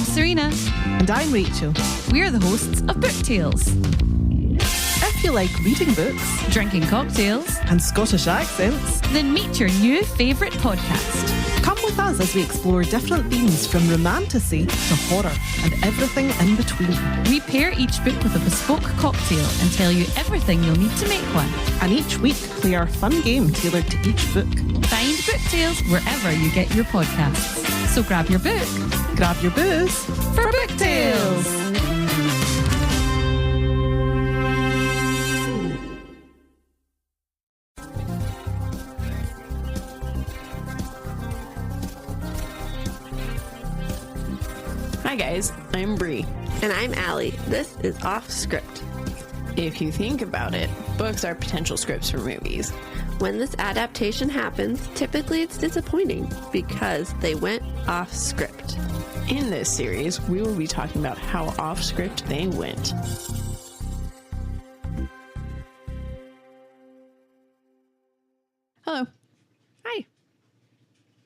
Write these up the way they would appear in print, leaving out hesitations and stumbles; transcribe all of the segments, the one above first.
Serena. And I'm Rachel. We're the hosts of Book Tales. If you like reading books, Drinking cocktails, and Scottish accents, then meet your new favourite podcast. come with us as we explore different themes from romantasy to horror and everything in between. We pair each book with a bespoke cocktail and tell you everything you'll need to make one. And each week, play our fun game tailored to each book. Find Book Tales wherever you get your podcasts. So grab your book, Grab your booze for Book Tales. Hi guys, I'm Bri. And I'm Alli. This is Offscript. If you think about it, books are potential scripts for movies. When this adaptation happens, typically it's disappointing because they went off script. In this series, we will be talking about how off script they went. Hello. Hi.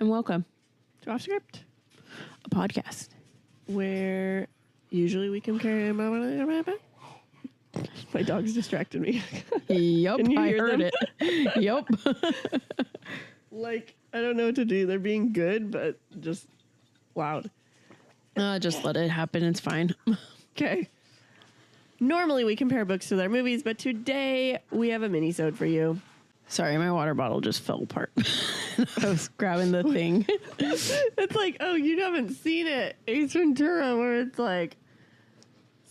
And welcome to Offscript, a podcast where usually we compare... My dog's distracted me. Yep, I heard them? it. Yep. Like, I don't know what to do. They're being good, but just loud. Just let it happen. It's fine. Okay. Normally we compare books to their movies, but today we have a mini-sode for you. Sorry, my water bottle just fell apart. I was grabbing the thing. It's like, oh, you haven't seen it. Ace Ventura, where it's like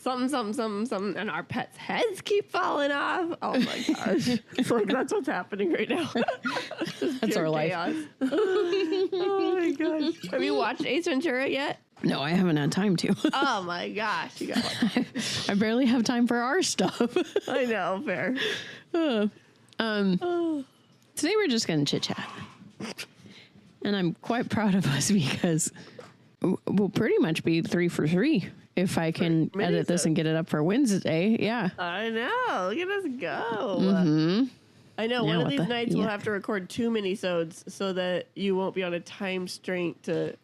something, and our pets' heads keep falling off. Oh my gosh. It's like, that's what's happening right now. That's our life. Chaos. Oh my gosh. Have you watched Ace Ventura yet? No, I haven't had time to. Oh my gosh. You got one. I barely have time for our stuff. I know, fair. Today we're just going to chit chat. And I'm quite proud of us because we'll pretty much be 3 for 3 if I can edit this and get it up for Wednesday. Yeah. I know. Look at us go. Mm-hmm. I know. Yeah, One of what these the- nights yeah. we'll have to record 2 minisodes so that you won't be on a time strain to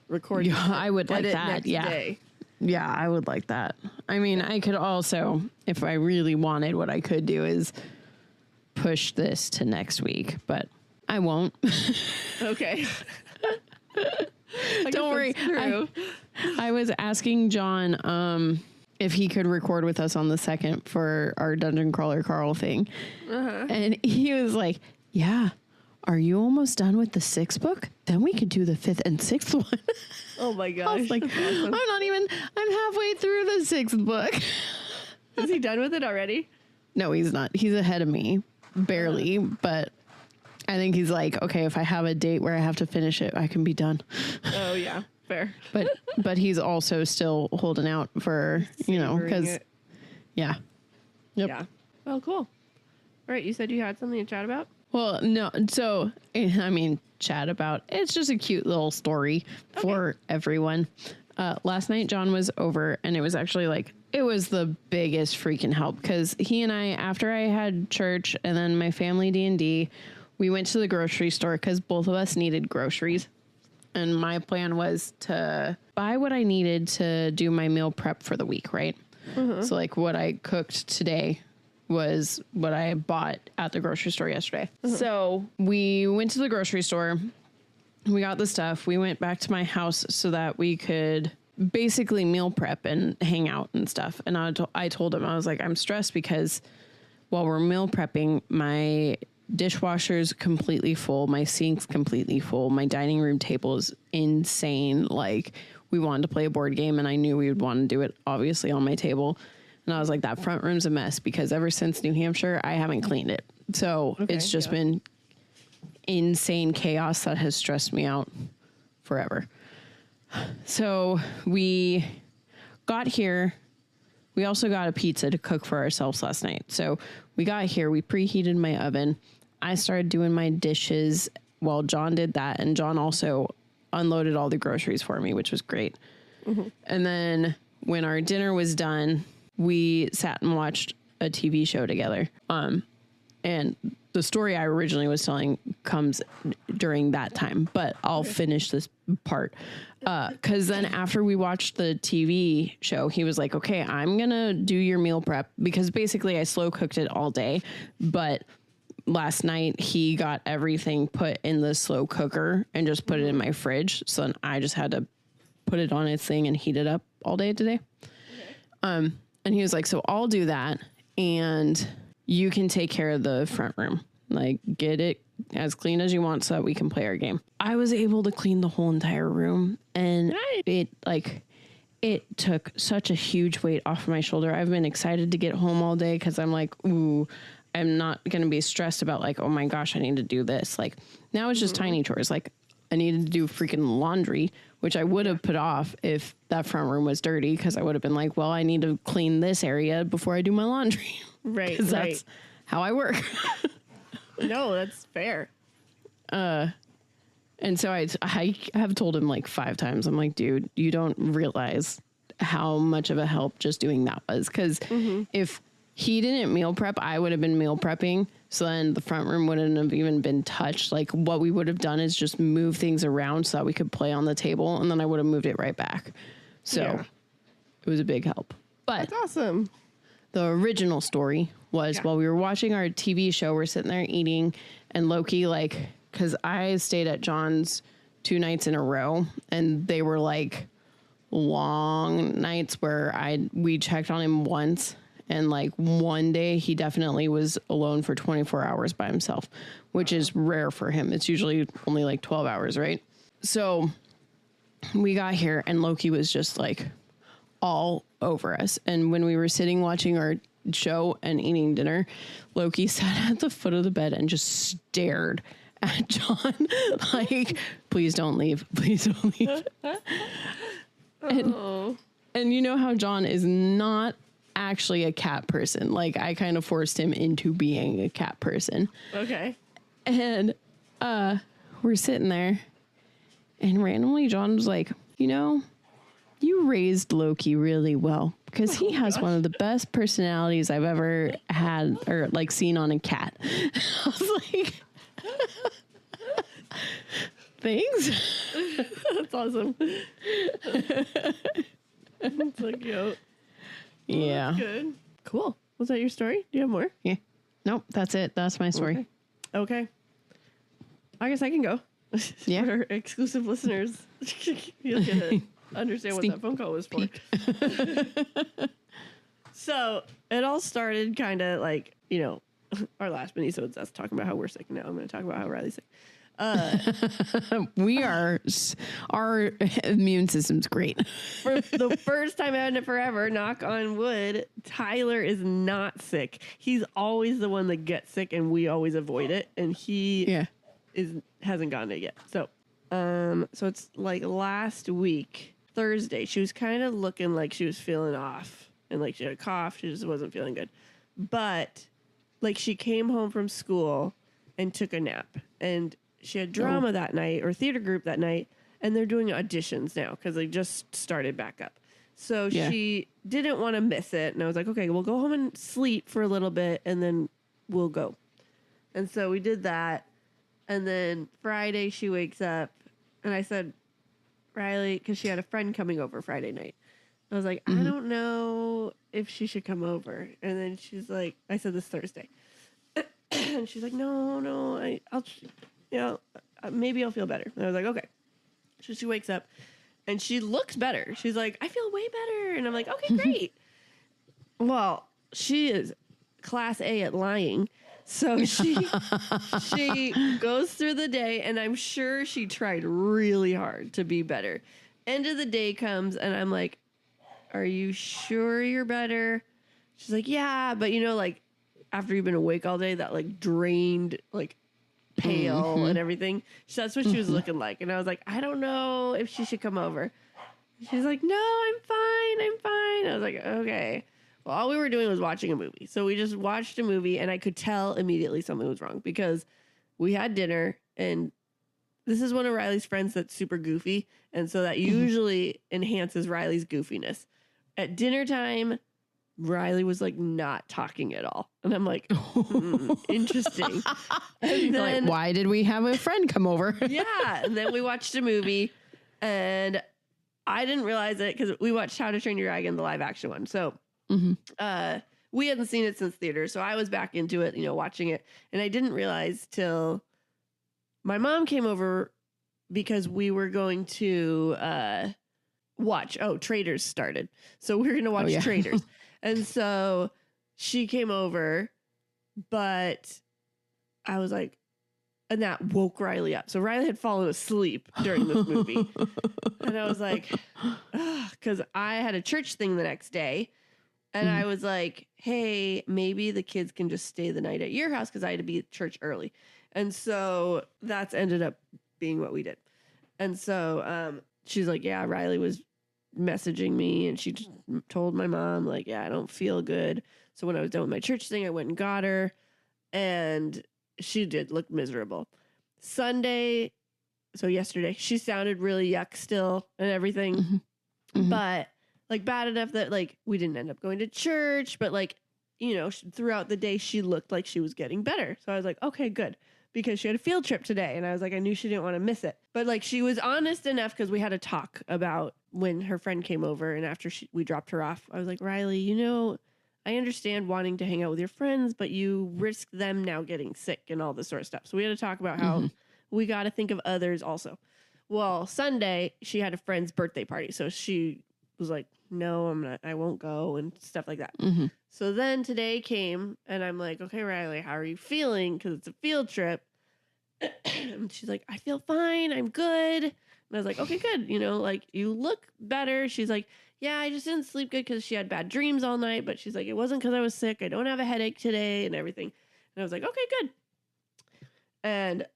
record. Yeah, I would like edit that. next Yeah. day. Yeah, I would like that. I mean, I could also, if I really wanted, what I could do is push this to next week, but I won't. Okay. Don't worry. I was asking John if he could record with us on the 2nd for our Dungeon Crawler Carl thing. And he was like, yeah, are you almost done with the 6th book? Then we could do the 5th and 6th one. Oh my gosh. I was like, Awesome. I'm halfway through the 6th book. Is he done with it already? No, he's not. He's ahead of me, barely, but I think he's like, okay, if I have a date where I have to finish it, I can be done. Oh yeah, fair. But he's also still holding out for, Savoring because, it. yeah. Yep. Yeah. Well, cool. All right, you said you had something to chat about? Well, no, so, I mean, chat about, it's just a cute little story for everyone. Last night, John was over, and it was actually like, it was the biggest freaking help, because he and I, after I had church and then my family D&D, we went to the grocery store because both of us needed groceries. And my plan was to buy what I needed to do my meal prep for the week, right? So like what I cooked today was what I bought at the grocery store yesterday. So we went to the grocery store. We got the stuff. We went back to my house so that we could basically meal prep and hang out and stuff. And I told him, I was like, I'm stressed because while we're meal prepping, my dishwasher's completely full. My sink's completely full. My dining room table is insane. Like, we wanted to play a board game and I knew we would want to do it obviously on my table. And I was like, that front room's a mess because ever since New Hampshire, I haven't cleaned it. So it's just been insane chaos that has stressed me out forever. So we got here. We also got a pizza to cook for ourselves last night. So we got here, we preheated my oven. I started doing my dishes while John did that. And John also unloaded all the groceries for me, which was great. And then when our dinner was done, we sat and watched a TV show together. And the story I originally was telling comes during that time, but I'll finish this part. Cause then after we watched the TV show, he was like, okay, I'm going to do your meal prep, because basically I slow cooked it all day. But last night he got everything put in the slow cooker and just put it in my fridge. So then I just had to put it on its thing and heat it up all day today. Okay. And he was like, so I'll do that, and you can take care of the front room. Like, get it as clean as you want so that we can play our game. I was able to clean the whole entire room, and it took such a huge weight off my shoulder. I've been excited to get home all day because I'm like, ooh, I'm not going to be stressed about like, oh my gosh, I need to do this. Like, now it's just tiny chores. Like, I needed to do freaking laundry, which I would have put off if that front room was dirty, because I would have been like, well, I need to clean this area before I do my laundry. Right. Because that's how I work. No, that's fair. And so I have told him like 5 times, I'm like, dude, you don't realize how much of a help just doing that was. Because if he didn't meal prep, I would have been meal prepping. So then the front room wouldn't have even been touched. Like, what we would have done is just move things around so that we could play on the table, and then I would have moved it right back. So it was a big help. But that's awesome. The original story was while we were watching our TV show, we're sitting there eating, and Loki, like, because I stayed at John's 2 nights in a row, and they were like long nights where we checked on him once. And like one day he definitely was alone for 24 hours by himself, which is rare for him. It's usually only like 12 hours, right? So we got here and Loki was just like all over us. And when we were sitting watching our show and eating dinner, Loki sat at the foot of the bed and just stared at John like, please don't leave. Please don't leave. And you know how John is not actually a cat person. Like, I kind of forced him into being a cat person. Okay. And we're sitting there, and randomly John was like, you know, you raised Loki really well, because he has one of the best personalities I've ever had or like seen on a cat. I was like, thanks. That's awesome. That's so cute. Yeah. Good. Cool. Was that your story? Do you have more? Yeah. Nope. That's it. That's my story. Okay. I guess I can go. Yeah. For exclusive listeners, you'll get to understand what that phone call was for. So it all started kind of like, you know, our last minisodes, that's talking about how we're sick. Now I'm going to talk about how Riley's sick. Our immune system's great. For the first time in it forever, knock on wood, Tyler is not sick. He's always the one that gets sick, and we always avoid it. And he hasn't gotten it yet. So it's like last week, Thursday, she was kind of looking like she was feeling off, and like she had a cough. She just wasn't feeling good. But like she came home from school and took a nap, and she had drama that night, or theater group that night, and they're doing auditions now because they just started back up. So she didn't want to miss it, and I was like, okay, we'll go home and sleep for a little bit, and then we'll go. And so we did that, and then Friday she wakes up, and I said, Riley, because she had a friend coming over Friday night. I was like, I don't know if she should come over. And then she's like, I said this Thursday. And she's like, no, I'll... you know, maybe I'll feel better. And I was like, okay. So she wakes up and she looks better. She's like, I feel way better. And I'm like, okay, great. Well, she is class A at lying. So she goes through the day, and I'm sure she tried really hard to be better. End of the day comes, and I'm like, are you sure you're better? She's like, yeah, but you know, like after you've been awake all day, that like drained, like pale and everything. So that's what she was looking like. And I was like, I don't know if she should come over. She's like, no, I'm fine. I was like, okay. Well, all we were doing was watching a movie. So we just watched a movie, and I could tell immediately something was wrong because we had dinner, and this is one of Riley's friends that's super goofy. And so that usually enhances Riley's goofiness. At dinner time, Riley was like not talking at all. And I'm like, interesting. And then, like, why did we have a friend come over? Yeah. And then we watched a movie and I didn't realize it because we watched How to Train Your Dragon, the live action one. So we hadn't seen it since theater. So I was back into it, watching it. And I didn't realize till my mom came over because we were going to watch. Traitors started. So we were going to watch Traitors. And so she came over, but I was like, and that woke Riley up. So Riley had fallen asleep during this movie. And I was like, because I had a church thing the next day. And I was like, hey, maybe the kids can just stay the night at your house because I had to be at church early. And so that's ended up being what we did. And so she's like, yeah, Riley was messaging me and she just told my mom, like, yeah, I don't feel good. So when I was done with my church thing, I went and got her and she did look miserable. Sunday, so yesterday, she sounded really yuck still and everything. But like bad enough that like we didn't end up going to church, but like, throughout the day she looked like she was getting better. So I was like, okay, good. Because she had a field trip today and I was like, I knew she didn't want to miss it. But like she was honest enough because we had a talk about when her friend came over and after we dropped her off, I was like, Riley, I understand wanting to hang out with your friends, but you risk them now getting sick and all this sort of stuff. So we had to talk about how we got to think of others also. Well, Sunday she had a friend's birthday party. So she was like, no, I won't go and stuff like that. So then today came and I'm like, okay, Riley, how are you feeling? Because it's a field trip. And she's like, I feel fine. I'm good. And I was like, okay, good. Like you look better. She's like, yeah, I just didn't sleep good because she had bad dreams all night. But she's like, it wasn't because I was sick. I don't have a headache today and everything. And I was like, okay, good. And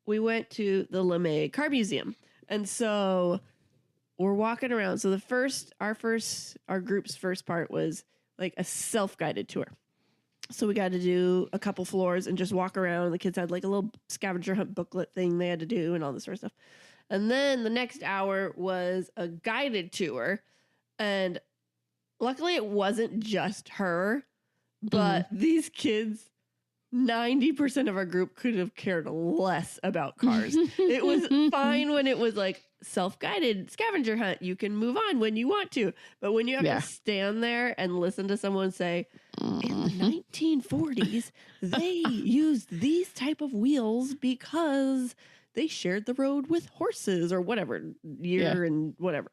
we went to the LeMay Car Museum. And so we're walking around. So our group's first part was like a self-guided tour. So we got to do a couple floors and just walk around. The kids had like a little scavenger hunt booklet thing they had to do and all this sort of stuff. And then the next hour was a guided tour. And luckily it wasn't just her, but these kids, 90% of our group could have cared less about cars. It was fine when it was like self-guided scavenger hunt. You can move on when you want to. But when you have to stand there and listen to someone say, in the 1940s, they used these type of wheels because they shared the road with horses or whatever year and whatever.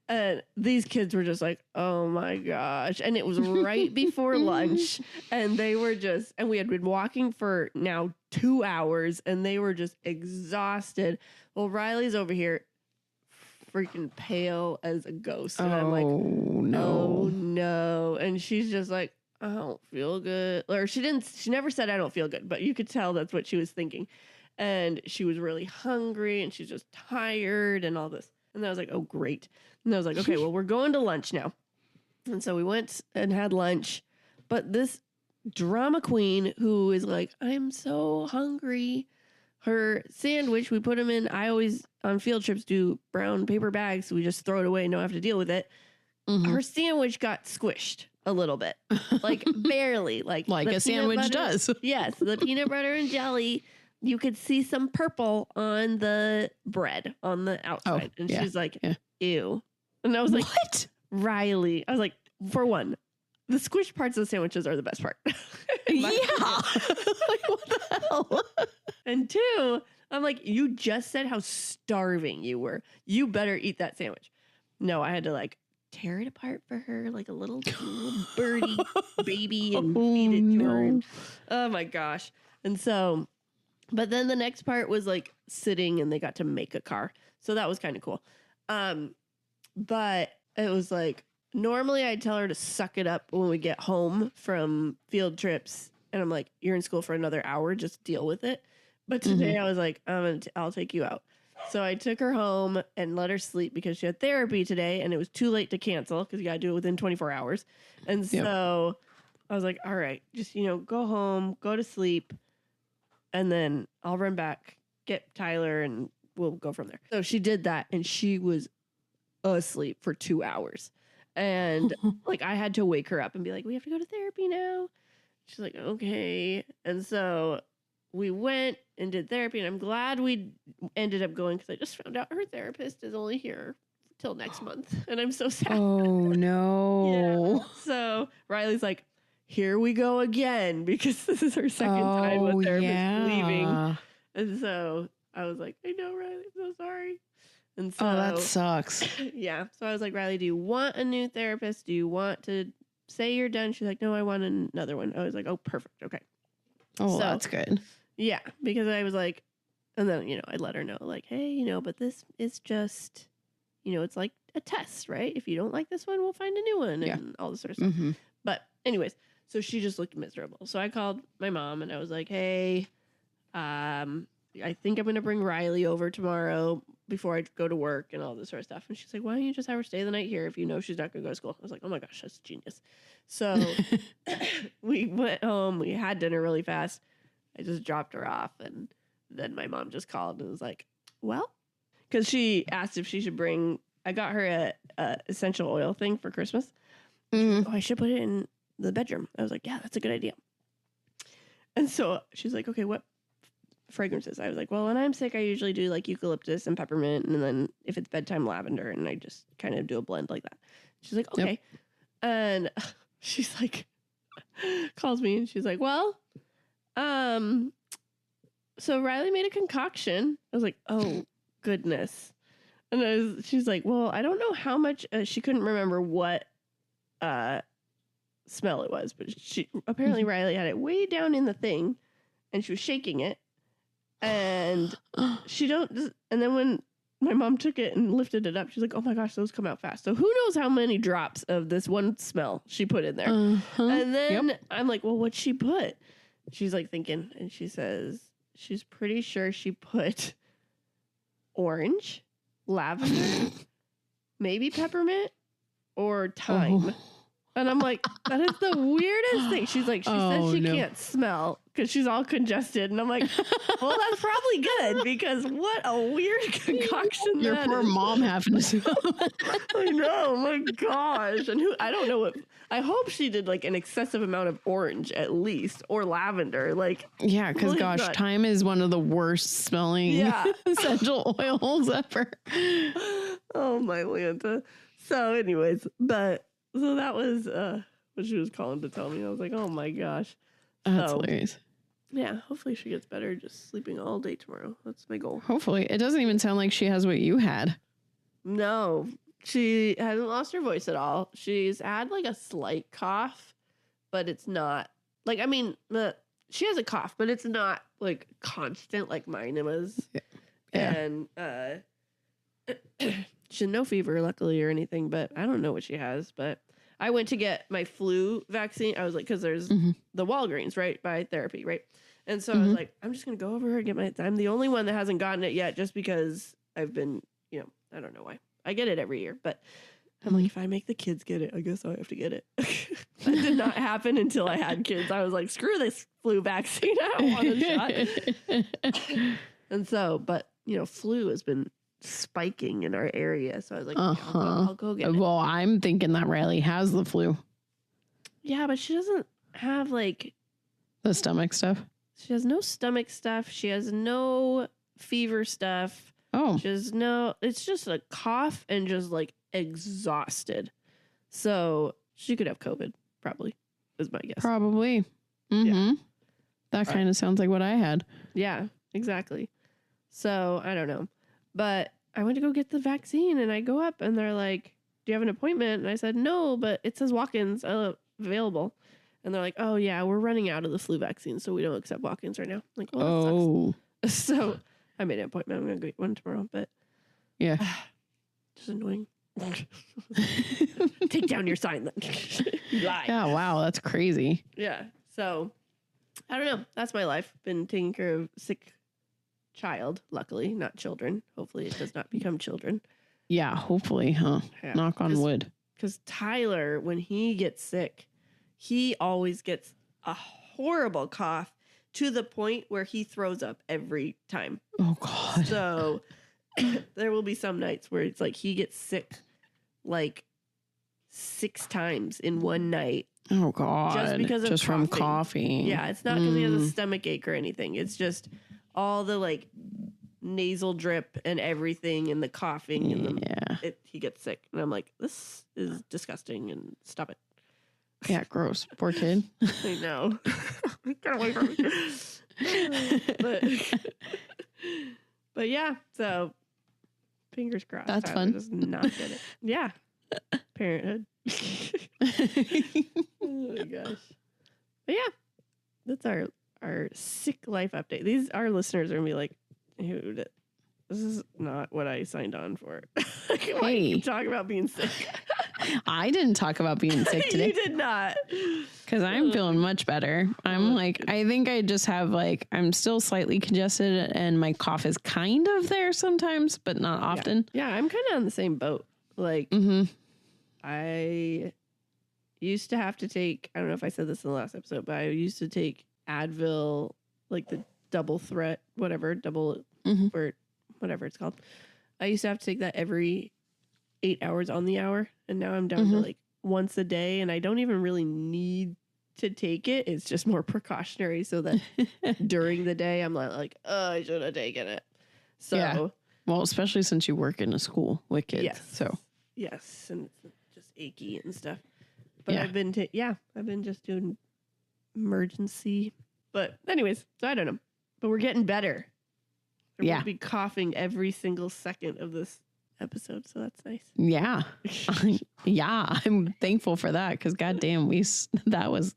And these kids were just like, oh my gosh. And it was right before lunch. And they were just, and we had been walking for now 2 hours and they were just exhausted. Well, Riley's over here freaking pale as a ghost. And I'm like, oh no. And she's just like, I don't feel good. Or she never said I don't feel good, but you could tell that's what she was thinking. And she was really hungry and she's just tired and all this. And I was like, oh, great. And I was like, okay, well, we're going to lunch now. And so we went and had lunch. But this drama queen who is like, I'm so hungry. Her sandwich, we put them in. I always, on field trips, do brown paper bags. So we just throw it away and don't have to deal with it. Her sandwich got squished a little bit. Like barely. Like a sandwich does. Yes. The peanut butter and jelly. You could see some purple on the bread on the outside. And she's like, ew. And I was like, what? Riley. I was like, for one, the squished parts of the sandwiches are the best part. Like, what the hell? And two, I'm like, you just said how starving you were. You better eat that sandwich. No, I had to like tear it apart for her like a little birdie baby and feed it to her. Oh my gosh. And so... But then the next part was like sitting and they got to make a car. So that was kind of cool. But it was like, normally I'd tell her to suck it up when we get home from field trips. And I'm like, you're in school for another hour, just deal with it. But today I was like, I'll take you out. So I took her home and let her sleep because she had therapy today and it was too late to cancel because you got to do it within 24 hours. And so I was like, all right, just, go home, go to sleep. And then I'll run back, get Tyler, and we'll go from there. So she did that, and she was asleep for 2 hours. And like I had to wake her up and be like, we have to go to therapy now. She's like, okay. And so we went and did therapy, and I'm glad we ended up going because I just found out her therapist is only here till next month, and I'm so sad. Oh no. Yeah. So Riley's like, here we go again, because this is her second time with therapist leaving. And so I was like, I know, Riley, I'm so sorry. And so that sucks. yeah. So I was like, Riley, do you want a new therapist? Do you want to say you're done? She's like, no, I want another one. I was like, oh, perfect. Okay. Oh, So, that's good. Yeah, because I was like, and then, I let her know, like, hey, but this is just, it's like a test, right? If you don't like this one, we'll find a new one and all this sort of stuff. Mm-hmm. But anyways, so she just looked miserable. So I called my mom and I was like, hey, I think I'm going to bring Riley over tomorrow before I go to work and all this sort of stuff. And she's like, why don't you just have her stay the night here if you know she's not going to go to school? I was like, oh my gosh, that's genius. So we went home. We had dinner really fast. I just dropped her off. And then my mom just called and was like, well, because she asked if she should bring, I got her a essential oil thing for Christmas. Mm-hmm. Oh, I should put it in the bedroom. I was like, yeah, that's a good idea. And so she's like, okay, what fragrances? I was like, well, when I'm sick, I usually do like eucalyptus and peppermint. And then if it's bedtime, lavender. And I just kind of do a blend like that. She's like, okay. Yep. And she's like, calls me and she's like, well, so Riley made a concoction. I was like, oh goodness. And she's like, well, I don't know how much, she couldn't remember what, smell it was, but apparently Riley had it way down in the thing and she was shaking it and and then when my mom took it and lifted it up, she's like, oh my gosh, those come out fast. So who knows how many drops of this one smell she put in there. And then I'm like, well, what'd she put? She's like thinking, and she says she's pretty sure she put orange, lavender, maybe peppermint, or thyme. And I'm like, that is the weirdest thing. She's like, she says she can't smell because she's all congested. And I'm like, well, that's probably good because what a weird concoction Your poor mom having to smell. I know, oh my gosh. And I don't know I hope she did like an excessive amount of orange at least, or lavender. Like, yeah, because gosh, thyme is one of the worst smelling essential oils ever. Oh my Lanta. So anyways, so that was what she was calling to tell me. I was like, oh my gosh. That's hilarious. Yeah, hopefully she gets better just sleeping all day tomorrow. That's my goal. Hopefully. It doesn't even sound like she has what you had. No, she hasn't lost her voice at all. She's had like a slight cough, but it's not like, I mean, she has a cough, but it's not like constant like mine was. Yeah. And she had no fever, luckily, or anything, but I don't know what she has. But I went to get my flu vaccine. I was like, because there's the Walgreens right by therapy, right? And so I was like, I'm just going to go over and get I'm the only one that hasn't gotten it yet just because I've been, I don't know why. I get it every year, but I'm like, if I make the kids get it, I guess I have to get it. That did not happen until I had kids. I was like, screw this flu vaccine. I don't want a shot. And so, but, flu has been spiking in our area. So I was like, I'll go get it. Well, I'm thinking that Riley has the flu. Yeah, but she doesn't have like the stomach stuff. She has no stomach stuff. She has no fever stuff. Oh. She has it's just a cough and just like exhausted. So she could have COVID, probably, is my guess. Probably. Mm-hmm. Yeah. That kind of sounds like what I had. Yeah, exactly. So I don't know. But I went to go get the vaccine and I go up and they're like, do you have an appointment? And I said, no, but it says walk-ins available. And they're like, oh yeah, we're running out of the flu vaccine, so we don't accept walk-ins right now. I'm like, well, that sucks. So I made an appointment. I'm going to get one tomorrow, but yeah, just annoying. Take down your sign. You lie. Yeah, wow, that's crazy. Yeah. So I don't know. That's my life. Been taking care of sick child, luckily, not children. Hopefully it does not become children. Yeah, hopefully, huh? Yeah. Knock on wood. Because Tyler, when he gets sick, he always gets a horrible cough to the point where he throws up every time. Oh, God. So there will be some nights where it's like he gets sick, like 6 times in one night. Oh God. Just because of from coughing. coffee. Yeah, it's not because he has a stomach ache or anything. It's just all the like nasal drip and everything and the coughing and he gets sick. And I'm like, this is disgusting and stop it. Yeah, gross. Poor kid. I know. Get away from me. But yeah, so fingers crossed. That's Tyler fun. does not get it. Yeah. Parenthood. Oh my gosh. But yeah, that's our sick life update. These our listeners are gonna be like, dude, this is not what I signed on for. Why you talk about being sick? I didn't talk about being sick today. You did not. Because I'm feeling much better. I'm like, I think I just have like, I'm still slightly congested and my cough is kind of there sometimes, but not often. Yeah, I'm kind of on the same boat. Like, I used to have to take, I don't know if I said this in the last episode, but I used to take Advil, like the double threat, whatever, or whatever it's called. I used to have to take that every 8 hours on the hour. And now I'm down to like once a day. And I don't even really need to take it. It's just more precautionary so that during the day I'm like, oh, I should have taken it. So, yeah. Well, especially since you work in a school with kids. Yes. So, yes. And it's just achy and stuff. But yeah. I've been just doing emergency. But anyways, so I don't know. But we're getting better. I'm going to be coughing every single second of this episode, so that's nice. Yeah. Yeah, I'm thankful for that because goddamn, that was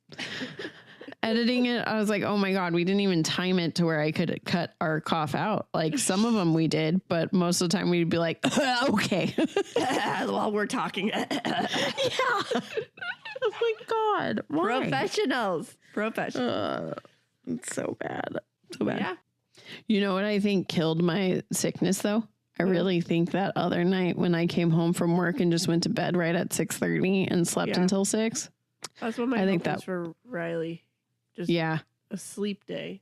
editing it. I was like, oh my God, we didn't even time it to where I could cut our cough out. Like some of them we did, but most of the time we'd be like, okay. While we're talking. Yeah. Oh my God. Why? Professionals. It's so bad. So bad. Yeah. You know what I think killed my sickness though? I really think that other night when I came home from work and just went to bed right at 6:30 and slept until 6. That's what my hope was for Riley. Just a sleep day.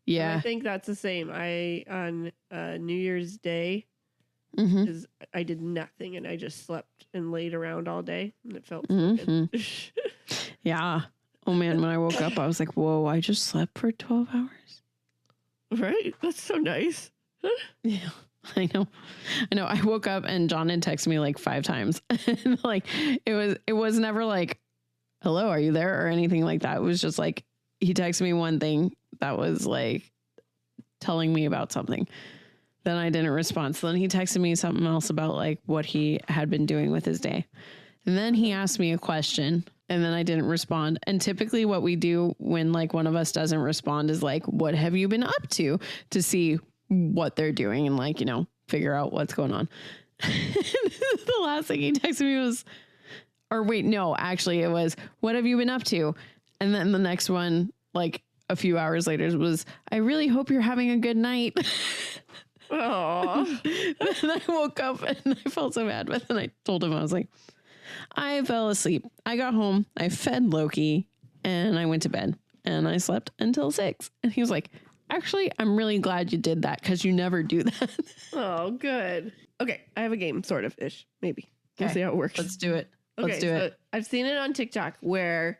Yeah. And I think that's the same. On New Year's Day, is I did nothing and I just slept and laid around all day and it felt so good. Yeah. Oh man, when I woke up, I was like, whoa, I just slept for 12 hours. Right? That's so nice. Yeah. I know. I woke up and John had texted me like 5 times. And like it was never like, hello, are you there? Or anything like that. It was just like he texted me one thing that was like telling me about something. Then I didn't respond. So then he texted me something else about like what he had been doing with his day. And then he asked me a question and then I didn't respond. And typically what we do when like one of us doesn't respond is like, what have you been up to see what they're doing and like, figure out what's going on. The last thing he texted me was, it was, what have you been up to? And then the next one, like a few hours later was, I really hope you're having a good night. Oh. Then I woke up and I felt so bad. But then I told him, I was like, I fell asleep. I got home, I fed Loki and I went to bed and I slept until 6. And he was like, actually, I'm really glad you did that because you never do that. Oh, good. Okay, I have a game, sort of ish, maybe. We'll see how it works. Let's do it. Let's Okay, do it. I've seen it on TikTok where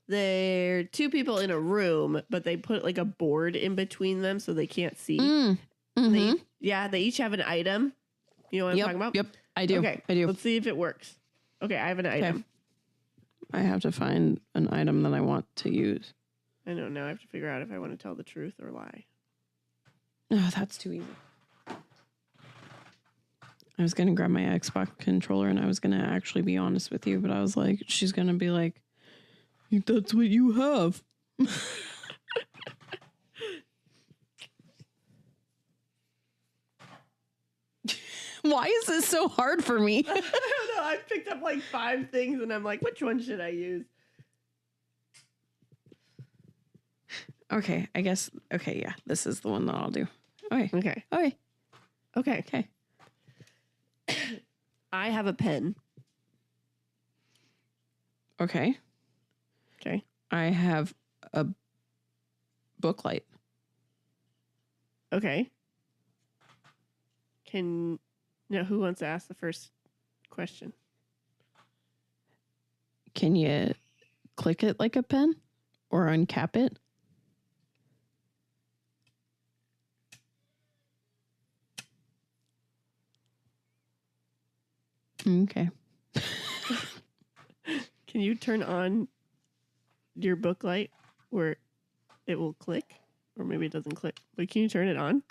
they're 2 people in a room, but they put like a board in between them so they can't see. They each have an item. You know what I'm talking about? Yep, I do. Okay, I do. Let's see if it works. Okay, I have an item. I have to find an item that I want to use. I know, now I have to figure out if I want to tell the truth or lie. Oh, that's too easy. I was going to grab my Xbox controller and I was going to actually be honest with you, but I was like, she's going to be like, that's what you have. Why is this so hard for me? I don't know. I picked up like 5 things and I'm like, which one should I use? Okay, I guess. Okay, yeah, this is the one that I'll do. Okay. Okay. Okay. Okay. Okay. I have a pen. Okay. Okay. I have a book light. Okay. Now who wants to ask the first question? Can you click it like a pen or uncap it? Okay. Can you turn on your book light where it will click? Or maybe it doesn't click. But can you turn it on?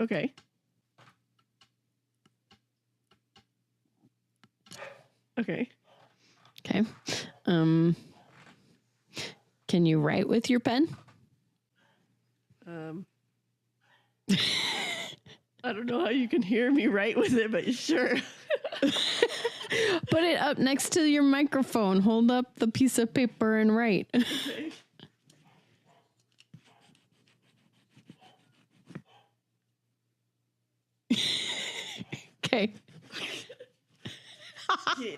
Okay. Okay. Okay. Can you write with your pen? I don't know how you can hear me write with it, but sure. Put it up next to your microphone. Hold up the piece of paper and write. Okay. Okay.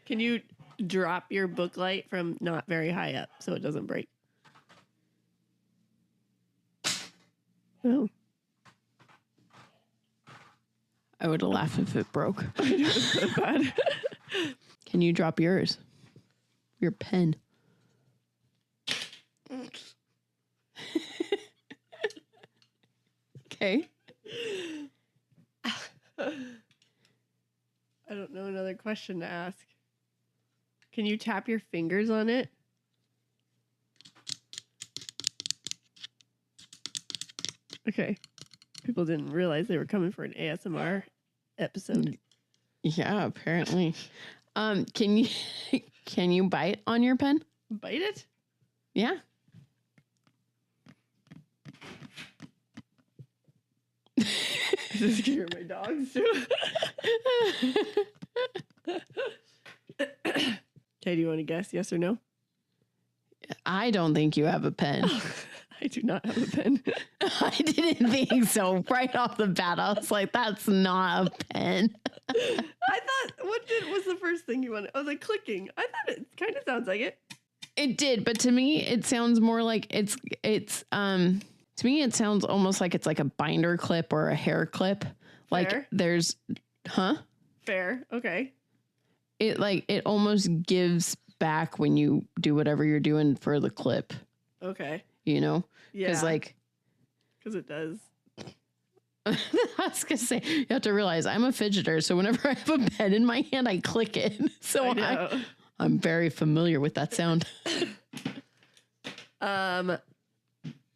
Can you drop your book light from not very high up so it doesn't break? Oh. I would laugh if it broke. I know, it's so bad. Can you drop yours? Your pen. Okay. I don't know another question to ask. Can you tap your fingers on it? Okay. People didn't realize they were coming for an ASMR episode. Yeah, apparently. Can you bite on your pen? Bite it? Yeah. Is this scare my dogs too? Okay, do you want to guess yes or no? I don't think you have a pen. I do not have a pen. I didn't think so. Right off the bat, I was like, that's not a pen. I thought, what was the first thing you wanted? Oh, the clicking. I thought it kind of sounds like it. It did, but to me, it sounds more like to me, it sounds almost like it's like a binder clip or a hair clip. Like Fair. there's, Fair. Okay. It almost gives back when you do whatever you're doing for the clip, Okay. you know? Yeah. Because Because it does. I was going to say, you have to realize I'm a fidgeter. So whenever I have a pen in my hand, I click it. So I know. I'm very familiar with that sound.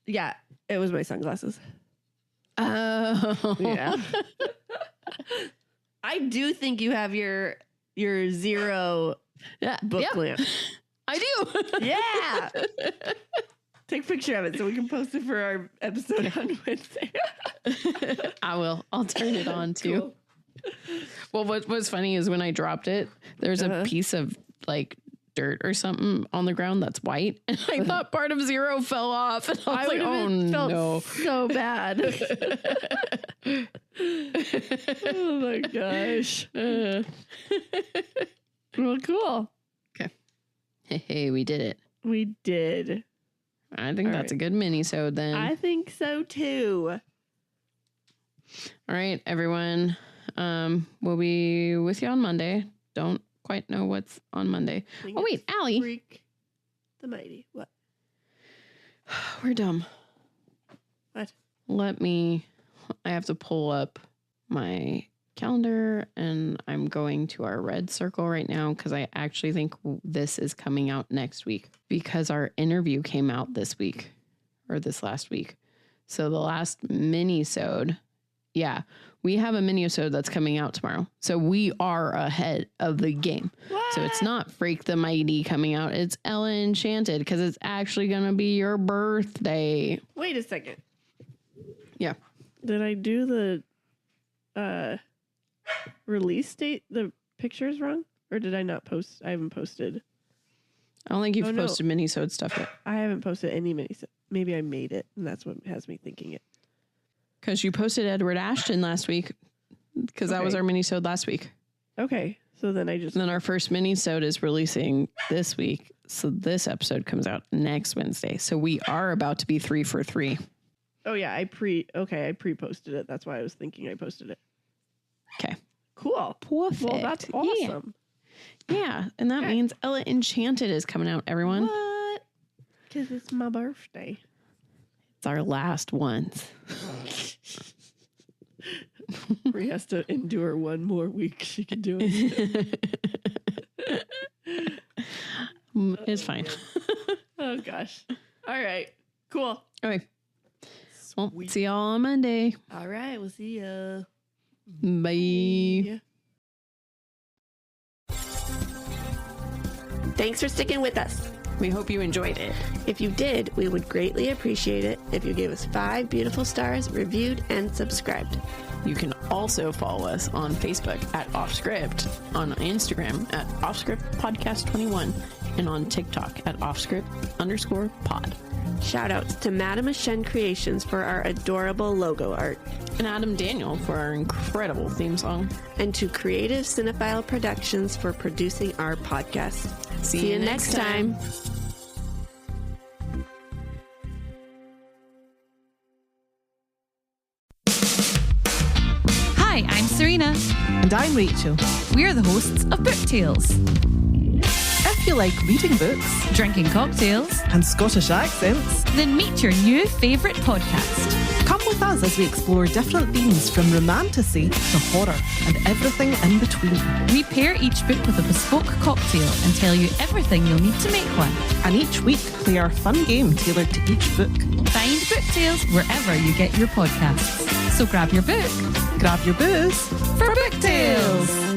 Yeah, it was my sunglasses. Oh. Yeah. I do think you have your zero book Yep, lamp. I do. Yeah. Take a picture of it so we can post it for our episode on Wednesday. I will. I'll turn it on too. Cool. Well, what was funny is when I dropped it, there's a piece of like dirt or something on the ground that's white, and I thought part of zero fell off, and I was like, "Oh felt no, so bad." Oh my gosh. Well, cool. Okay, hey, we did it. We did. I think that's a good mini-sode then. I think so too. All right, everyone. We'll be with you on Monday. Don't quite know what's on Monday. Oh wait, Allie. Freak the Mighty. What? We're dumb. What? I have to pull up my calendar, and I'm going to our red circle right now because I actually think this is coming out next week because our interview came out this week or this last week. So the last mini-sode, yeah, we have a mini-sode that's coming out tomorrow. So we are ahead of the game. What? So it's not Freak the Mighty coming out. It's Ella Enchanted because it's actually going to be your birthday. Wait a second. Yeah. Did I do the release date, the pictures wrong? Or did I not post? I haven't posted. I don't think you've Oh, no. posted mini-sode stuff yet. I haven't posted any mini. Maybe I made it, and that's what has me thinking it. Because you posted Edward Ashton last week. Because that was Okay. our mini-sode last week. Okay, so then I just... And then our first mini-sode is releasing this week. So this episode comes out next Wednesday. So we are about to be 3 for 3. Oh yeah, I pre-posted it. That's why I was thinking I posted it. Okay. Cool. Perfect. Well, that's awesome. Yeah, and that means Ella Enchanted is coming out, everyone. What? Because it's my birthday. It's our last ones. Bri has to endure one more week. She can do it. It's fine. Oh, gosh. All right. Cool. Okay. Well, see y'all on Monday. All right. We'll see ya. Bye. Yeah. Thanks for sticking with us. We hope you enjoyed it. If you did, we would greatly appreciate it if you gave us 5 beautiful stars, reviewed, and subscribed. You can also follow us on Facebook at Offscript, on Instagram at Offscript Podcast 21, and on TikTok at Offscript_pod. Shoutouts to Madame Ashen Creations for our adorable logo art. And Adam Daniel for our incredible theme song. And to Creative Cinephile Productions for producing our podcast. See you next time. Hi, I'm Serena. And I'm Rachel. We're the hosts of Book Tales, If you like reading books drinking cocktails, and Scottish accents, then meet your new favourite podcast. come with us as we explore different themes from romantasy to horror and everything in between. We pair each book with a bespoke cocktail and tell you everything you'll need to make one. And each week, play our fun game tailored to each book. Find Book Tales wherever you get your podcasts. So grab your book Grab your booze for Book Tales.